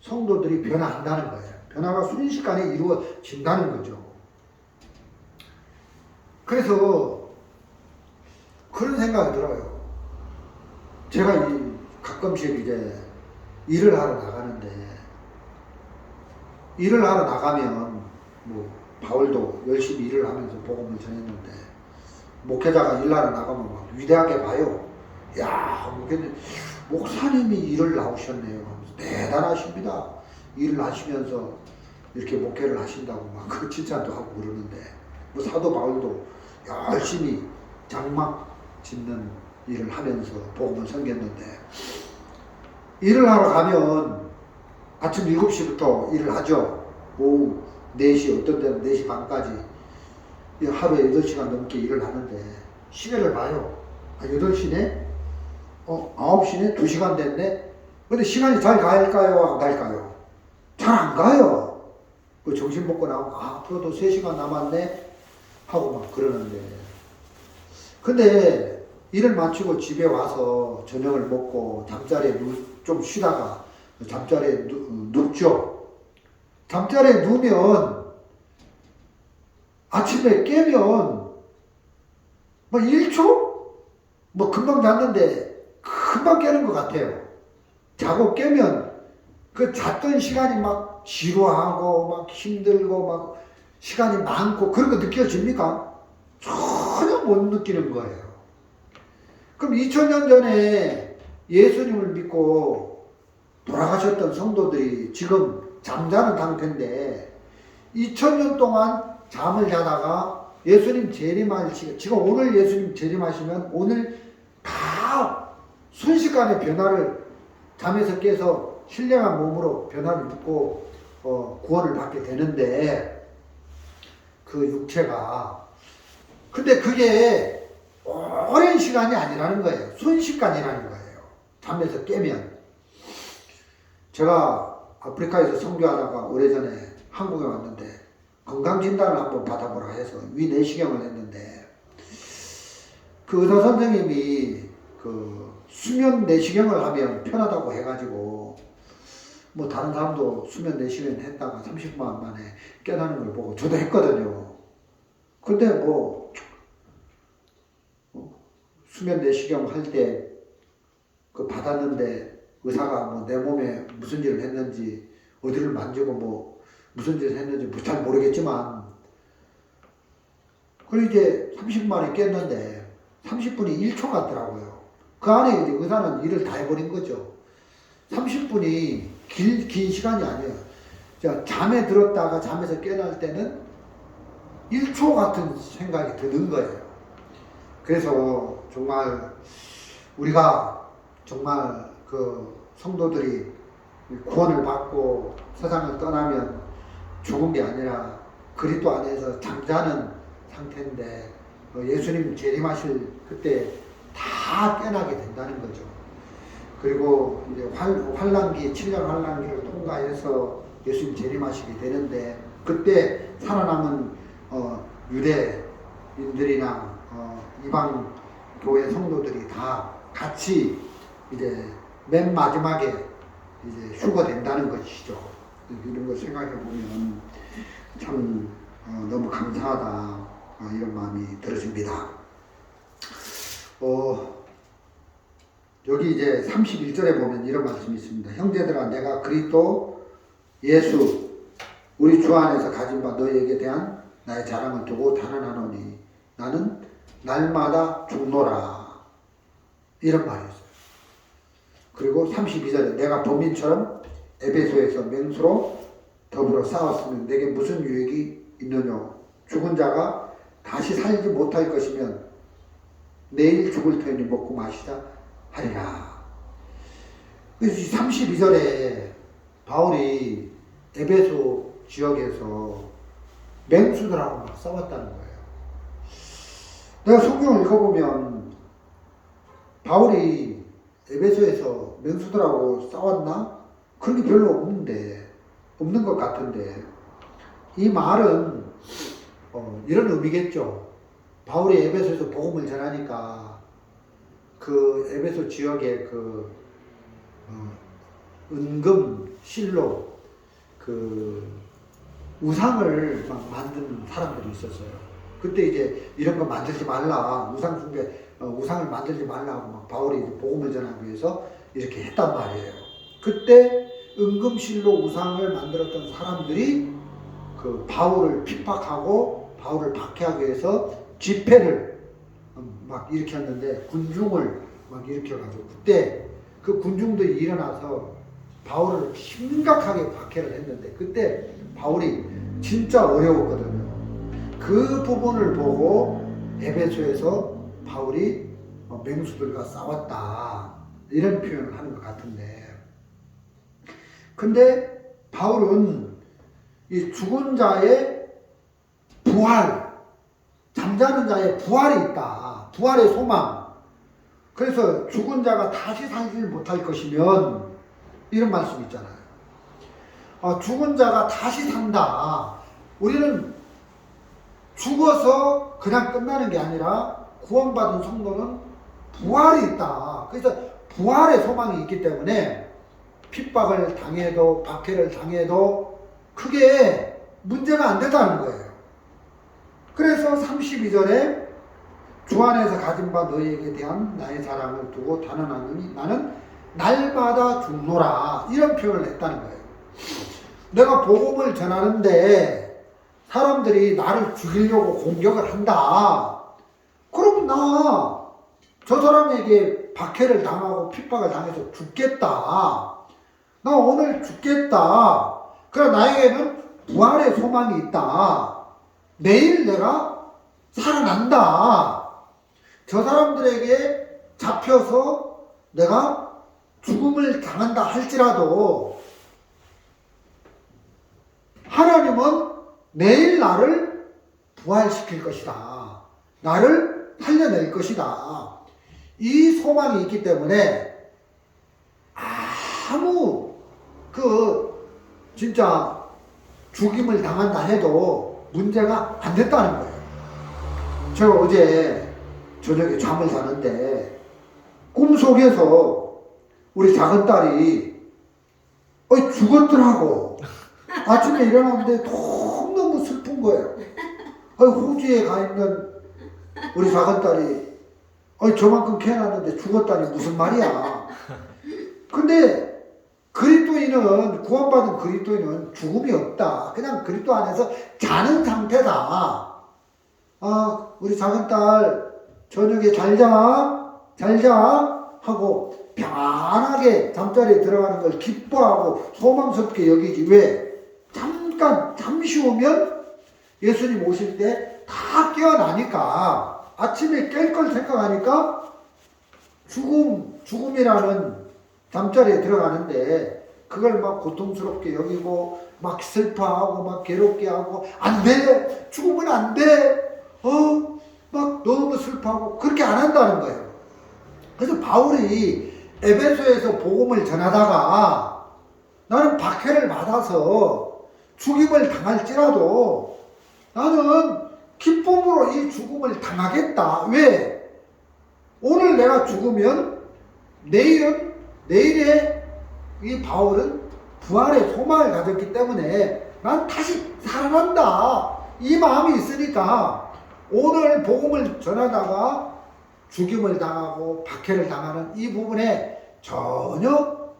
S1: 성도들이 변화한다는 거예요. 변화가 순식간에 이루어진다는 거죠. 그래서 그런 생각이 들어요. 제가 가끔씩 이제 일을 하러 나가는데, 일을 하러 나가면 뭐 바울도 열심히 일을 하면서 복음을 전했는데, 목회자가 일하러 나가면 막 위대하게 봐요. 야, 목사님이 일을 나오셨네요. 대단하십니다. 일을 하시면서 이렇게 목회를 하신다고 막 그 칭찬도 하고 그러는데, 뭐 사도 바울도 열심히 장막 짓는 일을 하면서 복음을 전했는데, 일을 하러 가면 아침 7시부터 일을 하죠. 오후 4시, 어떤 때는 4시 반까지 하루에 8시간 넘게 일을 하는데, 시계를 봐요. 8시네? 9시네? 2시간 됐네? 근데 시간이 잘 갈까요? 안 갈까요? 잘 안 가요. 그 점심 먹고 나오고, 앞으로도 3시간 남았네? 하고 막 그러는데. 근데 일을 마치고 집에 와서 저녁을 먹고 잠자리에 좀 쉬다가 잠자리에 눕죠. 잠자리에 누우면 아침에 깨면 뭐 1초? 뭐 금방 잤는데 금방 깨는 것 같아요. 자고 깨면 그 잤던 시간이 막 지루하고 막 힘들고 막 시간이 많고 그런 거 느껴집니까? 전혀 못 느끼는 거예요. 그럼 2000년 전에 예수님을 믿고 돌아가셨던 성도들이 지금 잠자는 상태인데 2000년 동안 잠을 자다가 예수님 재림하실 시간, 지금 오늘 예수님 재림하시면 오늘 다 순식간에 변화를 잠에서 깨서 신령한 몸으로 변화를 입고 구원을 받게 되는데 그 육체가 근데 그게 오랜 시간이 아니라는 거예요. 순식간이라는 거예요. 잠에서 깨면. 제가 아프리카에서 선교하다가 오래전에 한국에 왔는데 건강진단을 한번 받아보라 해서 위내시경을 했는데 그 의사 선생님이 그 수면 내시경을 하면 편하다고 해가지고 뭐 다른 사람도 수면 내시경 했다가 30분 만에 깨닫는 걸 보고 저도 했거든요. 근데 뭐 수면 내시경 할 때 그 받았는데 의사가 뭐 내 몸에 무슨 일을 했는지 어디를 만지고 뭐 무슨 일을 했는지 잘 모르겠지만 그리고 이제 30분 만에 깼는데 30분이 1초 같더라고요. 그 안에 이제 의사는 일을 다 해버린 거죠. 30분이 긴 시간이 아니에요. 잠에 들었다가 잠에서 깨어날 때는 1초 같은 생각이 드는 거예요. 그래서 정말 우리가 정말 그 성도들이 구원을 받고 세상을 떠나면 죽은 게 아니라 그리스도 안에서 잠자는 상태인데 예수님 재림하실 그때 다 깨나게 된다는 거죠. 그리고 이제 환란기, 7년 환란기를 통과해서 예수님 재림하시게 되는데 그때 살아남은 유대인들이나 이방 교회 성도들이 다 같이 이제 맨 마지막에 이제 휴거된다는 것이죠. 이런 걸 생각해 보면 참 너무 감사하다 이런 마음이 들어집니다. 여기 이제 31절에 보면 이런 말씀이 있습니다. 형제들아 내가 그리스도 예수 우리 주 안에서 가진 바 너희에게 대한 나의 자랑을 두고 단언하노니 나는 날마다 죽노라 이런 말이 있어요. 그리고 32절에 내가 범인처럼 에베소에서 맹수로 더불어 싸웠으면 내게 무슨 유익이 있느냐 죽은 자가 다시 살지 못할 것이면 내일 죽을 터이니 먹고 마시자 하리라. 그래서 32절에 바울이 에베소 지역에서 맹수들하고 막 싸웠다는 거예요. 내가 성경을 읽어보면 바울이 에베소에서 맹수들하고 싸웠나? 그런 게 별로 없는 것 같은데 이 말은 이런 의미겠죠. 바울이 에베소에서 복음을 전하니까 그 에베소 지역에 그 은금 실로 그 우상을 막 만드는 사람들이 있었어요. 그때 이제 이런 거 만들지 말라, 우상 숭배, 우상을 만들지 말라고 막 바울이 복음을 전하기 위해서 이렇게 했단 말이에요. 그때 은금실로 우상을 만들었던 사람들이 그 바울을 핍박하고 바울을 박해하기 위해서 집회를 막 일으켰는데, 군중을 막 일으켜가지고 그때 그 군중들이 일어나서 바울을 심각하게 박해를 했는데, 그때 바울이 진짜 어려웠거든요. 그 부분을 보고 에베소에서 바울이 맹수들과 싸웠다, 이런 표현을 하는 것 같은데, 근데 바울은 이 죽은 자의 부활, 잠자는 자의 부활이 있다, 부활의 소망. 그래서 죽은 자가 다시 살지 못할 것이면, 이런 말씀 있잖아요. 죽은 자가 다시 산다. 우리는 죽어서 그냥 끝나는 게 아니라 구원받은 성도는 부활이 있다. 그래서 부활의 소망이 있기 때문에 핍박을 당해도 박해를 당해도 크게 문제가 안 된다는 거예요. 그래서 32절에 주 안에서 가진 바 너희에게 대한 나의 사랑을 두고 단언하노니 나는 날마다 죽노라, 이런 표현을 했다는 거예요. 내가 복음을 전하는데 사람들이 나를 죽이려고 공격을 한다. 그럼 나 저 사람에게 박해를 당하고 핍박을 당해서 죽겠다. 나 오늘 죽겠다. 그러나 나에게는 부활의 소망이 있다. 내일 내가 살아난다. 저 사람들에게 잡혀서 내가 죽음을 당한다 할지라도 하나님은 내일 나를 부활시킬 것이다. 나를 살려낼 것이다. 이 소망이 있기 때문에 아무 진짜 죽임을 당한다 해도 문제가 안 됐다는 거예요. 제가 어제 저녁에 잠을 자는데 꿈속에서 우리 작은 딸이 죽었더라고. 아침에 일어났는데 너무 슬픈 거예요. 호주에 가 있는 우리 작은 딸이 저만큼 키워놨는데 죽었다니 무슨 말이야. 근데 그리스도인은, 구원받은 그리스도인은 죽음이 없다. 그냥 그리스도 안에서 자는 상태다. 우리 작은 딸 저녁에 잘 자 하고 편안하게 잠자리에 들어가는 걸 기뻐하고 소망스럽게 여기지. 왜? 잠시 오면 예수님 오실 때 다 깨어나니까, 아침에 깰 걸 생각하니까 죽음이라는 잠자리에 들어가는데 그걸 막 고통스럽게 여기고 막 슬퍼하고 막 괴롭게 하고, 안 돼! 죽으면 안 돼! 막 너무 슬퍼하고 그렇게 안 한다는 거예요. 그래서 바울이 에베소에서 복음을 전하다가 나는 박해를 받아서 죽임을 당할지라도 나는 기쁨으로 이 죽음을 당하겠다. 왜? 오늘 내가 죽으면 내일에 이 바울은 부활의 소망을 가졌기 때문에 난 다시 살아난다. 이 마음이 있으니까 오늘 복음을 전하다가 죽임을 당하고 박해를 당하는 이 부분에 전혀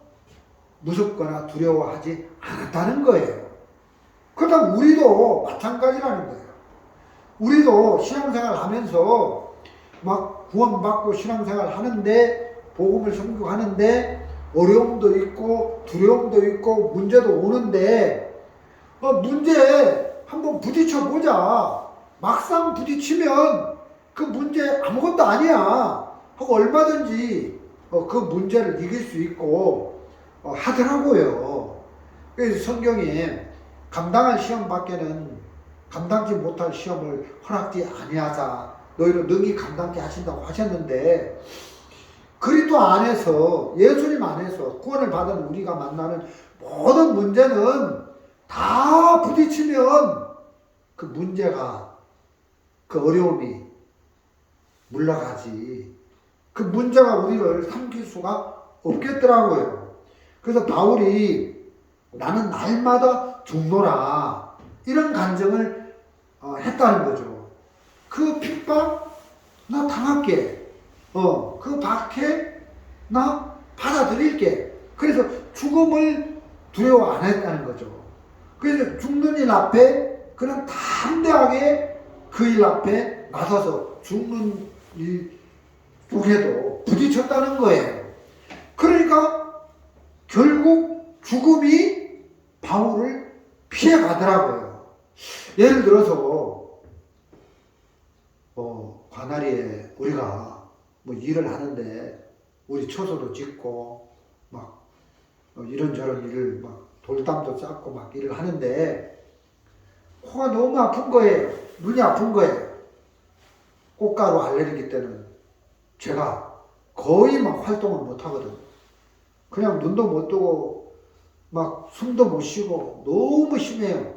S1: 무섭거나 두려워하지 않았다는 거예요. 그렇다면 우리도 마찬가지라는 거예요. 우리도 신앙생활 하면서 막 구원받고 신앙생활 하는데, 복음을 선교하는데 어려움도 있고 두려움도 있고 문제도 오는데, 문제 한번 부딪혀 보자. 막상 부딪히면 그 문제 아무것도 아니야 하고 얼마든지 그 문제를 이길 수 있고 하더라고요. 그래서 성경에 감당할 시험 밖에는 감당지 못할 시험을 허락지 아니하자, 너희는 능히 감당케 하신다고 하셨는데, 그리스도 안에서, 예수님 안에서 구원을 받은 우리가 만나는 모든 문제는 다 부딪히면 그 문제가, 그 어려움이 물러가지. 그 문제가 우리를 삼킬 수가 없겠더라고요. 그래서 바울이 나는 날마다 죽노라 이런 간증을 했다는 거죠. 그 핍박 나 당할게. 그 박해 나 받아들일게. 그래서 죽음을 두려워 안 했다는 거죠. 그래서 죽는 일 앞에 그는 담대하게 그 일 앞에 나서서 죽는 일 속에도 부딪혔다는 거예요. 그러니까 결국 죽음이 바울을 피해가더라고요. 예를 들어서 관아리에 우리가 뭐 일을 하는데 우리 처소도 짓고 막 이런저런 일을 막 돌담도 쌓고 막 일을 하는데 코가 너무 아픈 거예요. 눈이 아픈 거예요. 꽃가루 알레르기 때는 제가 거의 막 활동을 못 하거든. 그냥 눈도 못 뜨고 막 숨도 못 쉬고 너무 심해요.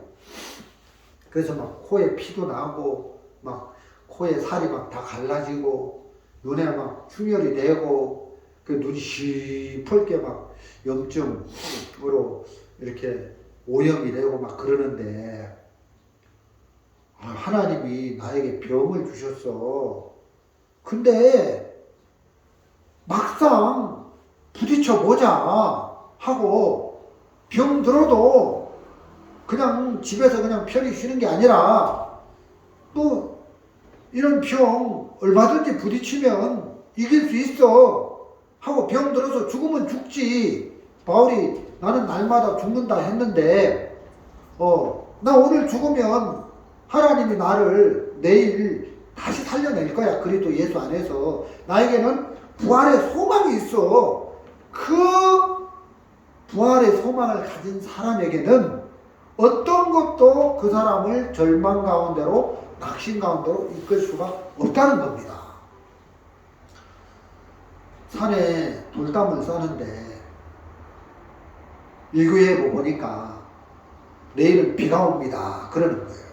S1: 그래서 막 코에 피도 나고 막 코에 살이 막 다 갈라지고 눈에 막 흉열이 되고 그 눈이 시뻘게 막 염증으로 이렇게 오염이 되고 막 그러는데 하나님이 나에게 병을 주셨어. 근데 막상 부딪혀 보자 하고 병 들어도 그냥 집에서 그냥 편히 쉬는 게 아니라 또 이런 병 얼마든지 부딪히면 이길 수 있어 하고 병 들어서 죽으면 죽지. 바울이 나는 날마다 죽는다 했는데 나 오늘 죽으면 하나님이 나를 내일 다시 살려낼 거야. 그리스도 예수 안에서 나에게는 부활의 소망이 있어. 그 부활의 소망을 가진 사람에게는 어떤 것도 그 사람을 절망 가운데로 낙심 가운데로 이끌 수가 없다는 겁니다. 산에 돌담을 싸는데 일기예보 보니까 내일은 비가 옵니다 그러는 거예요.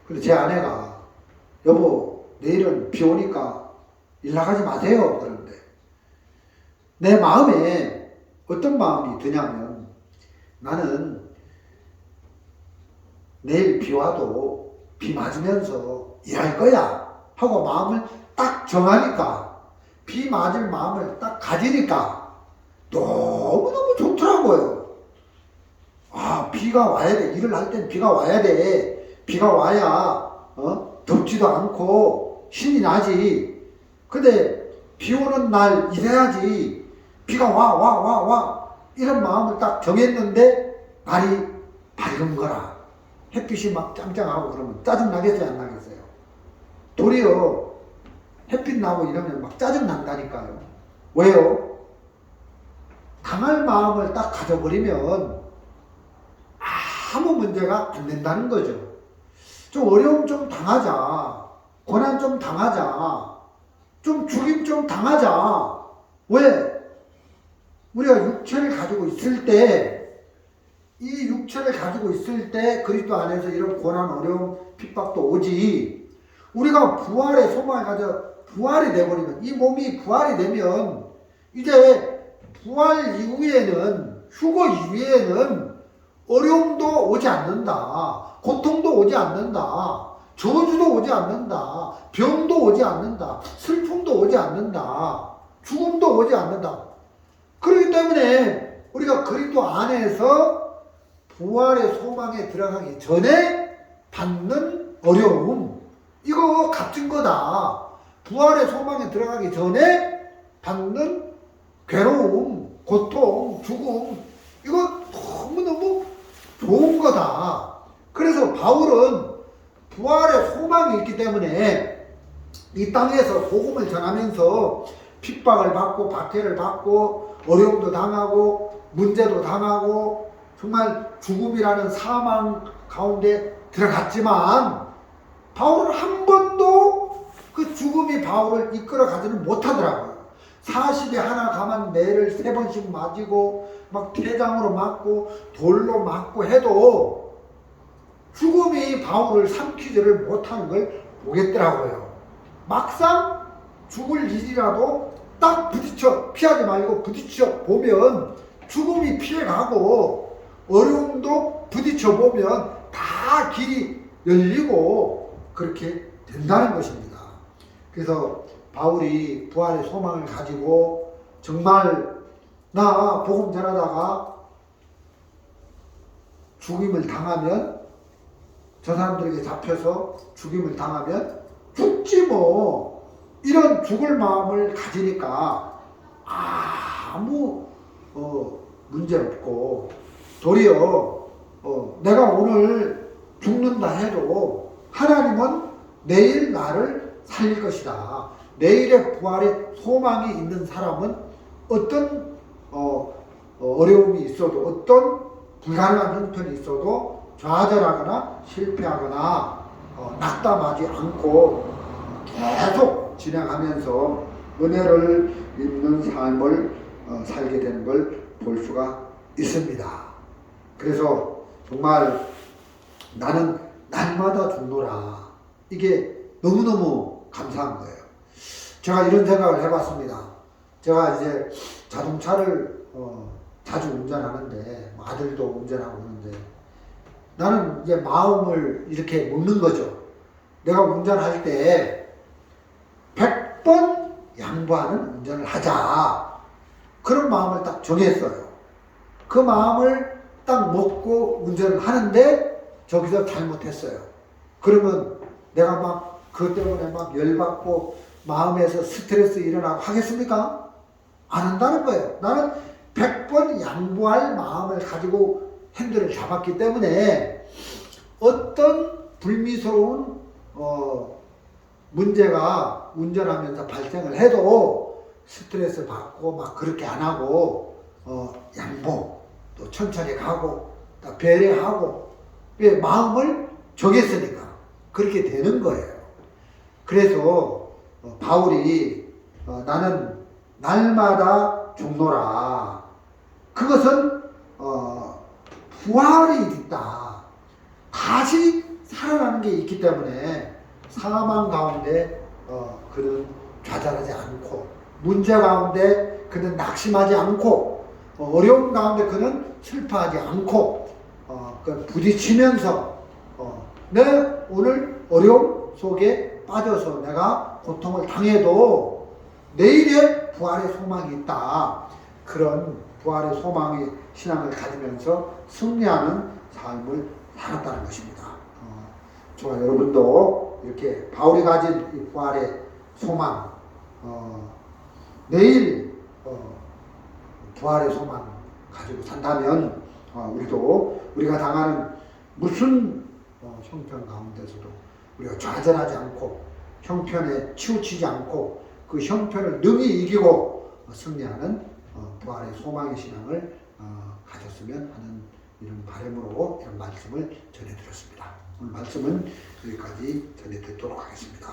S1: 그래서 제 아내가 여보 내일은 비 오니까 일 나가지 마세요 그러는데 내 마음에 어떤 마음이 드냐면 나는 내일 비 와도 비 맞으면서 일할 거야 하고 마음을 딱 정하니까 비 맞을 마음을 딱 가지니까 너무너무 좋더라고요. 비가 와야 돼. 일을 할 땐 비가 와야 돼. 비가 와야 덥지도 않고 신이 나지. 근데 비 오는 날 일해야지. 비가 와 이런 마음을 딱 정했는데 날이 밝은 거라. 햇빛이 막 짱짱하고 그러면 짜증 나겠어요 안 나겠어요? 도리어 햇빛 나고 이러면 막 짜증 난다니까요. 왜요? 당할 마음을 딱 가져버리면 아무 문제가 안 된다는 거죠. 좀 어려움 좀 당하자. 고난 좀 당하자. 좀 죽임 좀 당하자. 왜? 우리가 육체를 가지고 있을 때 이 육체를 가지고 있을 때 그리스도 안에서 이런 고난, 어려움, 핍박도 오지. 우리가 부활의 소망을 가져 부활이 되버리면 이 몸이 부활이 되면 이제 부활 이후에는 휴거 이후에는 어려움도 오지 않는다. 고통도 오지 않는다. 저주도 오지 않는다. 병도 오지 않는다. 슬픔도 오지 않는다. 죽음도 오지 않는다. 그렇기 때문에 우리가 그리스도 안에서 부활의 소망에 들어가기 전에 받는 어려움 이거 값진 거다. 부활의 소망에 들어가기 전에 받는 괴로움, 고통, 죽음 이거 너무너무 좋은 거다. 그래서 바울은 부활의 소망이 있기 때문에 이 땅에서 복음을 전하면서 핍박을 받고 박해를 받고 어려움도 당하고 문제도 당하고 정말 죽음이라는 사망 가운데 들어갔지만 바울은 한 번도 그 죽음이 바울을 이끌어 가지는 못하더라고요. 40에 하나 가만 매를 3번씩 맞이고 막 태장으로 맞고 돌로 맞고 해도 죽음이 바울을 삼키지를 못하는 걸 보겠더라고요. 막상 죽을 일이라도 딱 부딪혀 피하지 말고 부딪혀 보면 죽음이 피해가고 어려움도 부딪혀 보면 다 길이 열리고 그렇게 된다는 것입니다. 그래서 바울이 부활의 소망을 가지고 정말 나 복음 전하다가 죽임을 당하면 저 사람들에게 잡혀서 죽임을 당하면 죽지 뭐 이런 죽을 마음을 가지니까 아무 문제 없고 도리어 내가 오늘 죽는다 해도 하나님은 내일 나를 살릴 것이다. 내일의 부활에 소망이 있는 사람은 어떤 어려움이 있어도 어떤 불가능한 형편이 있어도 좌절하거나 실패하거나 낙담하지 않고 계속 진행하면서 은혜를 입는 삶을 살게 되는 걸 볼 수가 있습니다. 그래서 정말 나는 날마다 죽노라. 이게 너무너무 감사한 거예요. 제가 이런 생각을 해봤습니다. 제가 이제 자동차를 자주 운전하는데 아들도 운전하고 그러는데 나는 이제 마음을 이렇게 먹는 거죠. 내가 운전할 때 100번 양보하는 운전을 하자. 그런 마음을 딱 정했어요. 그 마음을 딱 먹고 운전을 하는데 저기서 잘못했어요. 그러면 내가 막 그것 때문에 막 열받고 마음에서 스트레스 일어나고 하겠습니까? 안 한다는 거예요. 나는 100번 양보할 마음을 가지고 핸들을 잡았기 때문에 어떤 불미스러운 문제가 운전하면서 발생을 해도 스트레스 받고 막 그렇게 안 하고 양보 또 천천히 가고 또 배려하고 마음을 정했으니까 그렇게 되는 거예요. 그래서 바울이 나는 날마다 죽노라. 그것은 부활이 있다. 다시 살아나는 게 있기 때문에 사망 가운데 그는 좌절하지 않고 문제 가운데 그는 낙심하지 않고 어려움 가운데 그는 슬퍼하지 않고 부딪히면서 내 오늘 어려움 속에 빠져서 내가 고통을 당해도 내일의 부활의 소망이 있다. 그런 부활의 소망의 신앙을 가지면서 승리하는 삶을 살았다는 것입니다. 저와 여러분도 이렇게 바울이 가진 이 부활의 소망, 내일 부활의 소망 가지고 산다면 우리가 당하는 무슨 형편 가운데서도 우리가 좌절하지 않고 형편에 치우치지 않고 그 형편을 능히 이기고 승리하는 부활의 소망의 신앙을 가졌으면 하는 이런 바람으로 이런 말씀을 전해드렸습니다. 오늘 말씀은 여기까지 전해드리도록 하겠습니다.